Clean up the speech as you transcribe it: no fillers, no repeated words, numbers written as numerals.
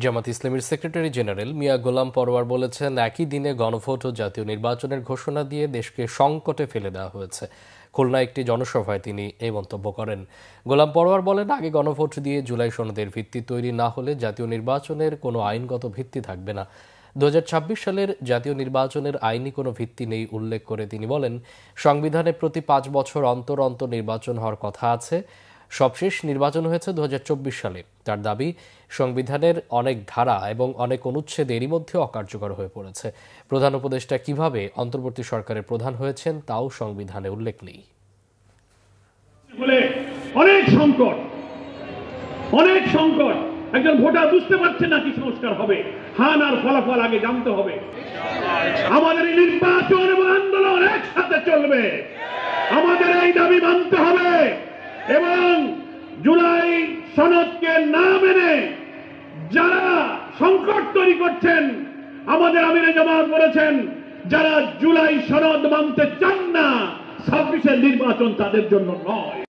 জামাত ইসলামীর secretary general মিয়া গোলাম পরোয়ার বলেছেন, একই দিনে গণভোট ও জাতীয় নির্বাচনের ঘোষণা দিয়ে দেশকে সংকটে ফেলে দেওয়া হয়েছে। খুলনা একটি জনসভায় তিনি এই মন্তব্য করেন। গোলাম পরোয়ার বলেন, আগে গণভোট দিয়ে জুলাই সনদের ভিত্তি তৈরি না হলে জাতীয় নির্বাচনের কোনো আইনগত ভিত্তি থাকবে না। 2026 সালের জাতীয় নির্বাচনের আইনি কোনো ভিত্তি নেই উল্লেখ করে তিনি বলেন, সংবিধানে প্রতি 5 বছর অন্তর অন্তর নির্বাচন হওয়ার কথা আছে। সবশেষ নির্বাচন হয়েছে 2024 সালে। তার দাবি, সংবিধানের অনেক ধারা এবং অনেক অনুচ্ছেদ এরই মধ্যে অকার্যকর হয়ে পড়েছে। প্রধান উপদেষ্টা কিভাবে অন্তর্বর্তী সরকারের প্রধান হয়েছেন তাও সংবিধানে উল্লেখ নেই। অনেক সংকট একজন ভোটার বুঝতে পারছে না কি সংস্কার হবে। হান আর ফলাফল আগে জানতে হবে। আমাদের এই নির্বাচন এবং আন্দোলন একসাথে চলবে। আমাদের এই দাবি মানতে হবে এবং জুলাই সনদকে না মেনে যারা সংকট তৈরি করছেন, আমাদের আমিরে জামাত বলেছেন, যারা জুলাই সনদ মানতে চান না, 26-এর নির্বাচন তাদের জন্য নয়।